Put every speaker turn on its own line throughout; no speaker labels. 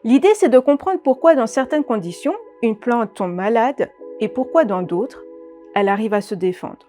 L'idée, c'est de comprendre pourquoi dans certaines conditions, une plante tombe malade et pourquoi dans d'autres, elle arrive à se défendre.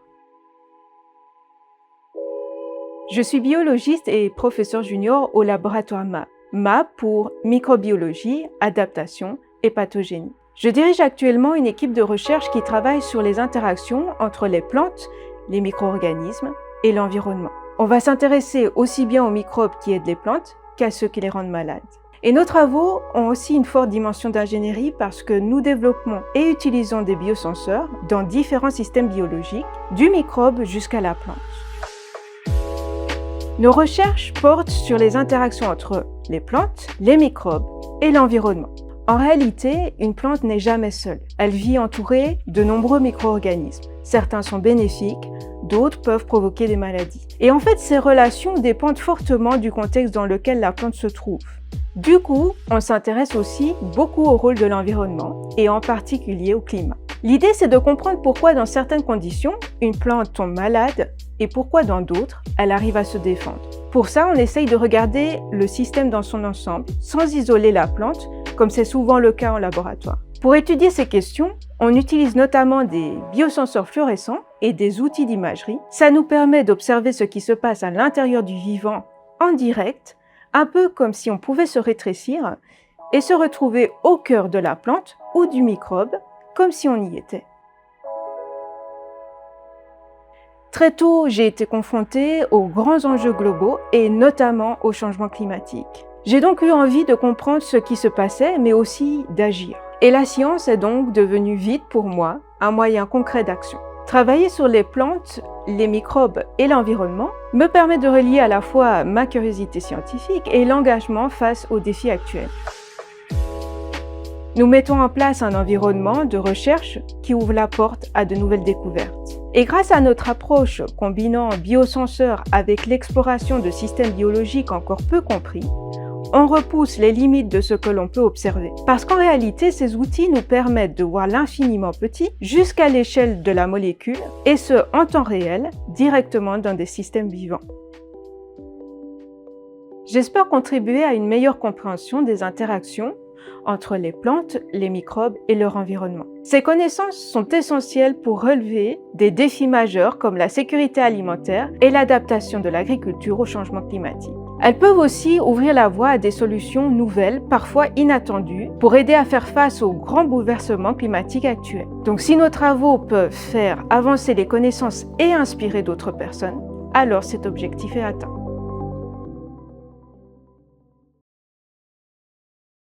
Je suis biologiste et professeur junior au laboratoire MAP. MAP pour microbiologie, adaptation et pathogénie. Je dirige actuellement une équipe de recherche qui travaille sur les interactions entre les plantes, les micro-organismes et l'environnement. On va s'intéresser aussi bien aux microbes qui aident les plantes qu'à ceux qui les rendent malades. Et nos travaux ont aussi une forte dimension d'ingénierie parce que nous développons et utilisons des biosenseurs dans différents systèmes biologiques, du microbe jusqu'à la plante. Nos recherches portent sur les interactions entre les plantes, les microbes et l'environnement. En réalité, une plante n'est jamais seule. Elle vit entourée de nombreux micro-organismes. Certains sont bénéfiques, d'autres peuvent provoquer des maladies. Et en fait, ces relations dépendent fortement du contexte dans lequel la plante se trouve. Du coup, on s'intéresse aussi beaucoup au rôle de l'environnement et en particulier au climat. L'idée, c'est de comprendre pourquoi dans certaines conditions, une plante tombe malade et pourquoi dans d'autres, elle arrive à se défendre. Pour ça, on essaye de regarder le système dans son ensemble, sans isoler la plante, comme c'est souvent le cas en laboratoire. Pour étudier ces questions, on utilise notamment des biosenseurs fluorescents et des outils d'imagerie. Ça nous permet d'observer ce qui se passe à l'intérieur du vivant en direct, un peu comme si on pouvait se rétrécir et se retrouver au cœur de la plante ou du microbe, comme si on y était. Très tôt, j'ai été confrontée aux grands enjeux globaux et notamment au changement climatique. J'ai donc eu envie de comprendre ce qui se passait, mais aussi d'agir. Et la science est donc devenue vite pour moi un moyen concret d'action. Travailler sur les plantes, les microbes et l'environnement me permet de relier à la fois ma curiosité scientifique et l'engagement face aux défis actuels. Nous mettons en place un environnement de recherche qui ouvre la porte à de nouvelles découvertes. Et grâce à notre approche combinant biosenseurs avec l'exploration de systèmes biologiques encore peu compris, on repousse les limites de ce que l'on peut observer. Parce qu'en réalité, ces outils nous permettent de voir l'infiniment petit jusqu'à l'échelle de la molécule, et ce, en temps réel, directement dans des systèmes vivants. J'espère contribuer à une meilleure compréhension des interactions entre les plantes, les microbes et leur environnement. Ces connaissances sont essentielles pour relever des défis majeurs comme la sécurité alimentaire et l'adaptation de l'agriculture au changement climatique. Elles peuvent aussi ouvrir la voie à des solutions nouvelles, parfois inattendues, pour aider à faire face aux grands bouleversements climatiques actuels. Donc si nos travaux peuvent faire avancer les connaissances et inspirer d'autres personnes, alors cet objectif est atteint.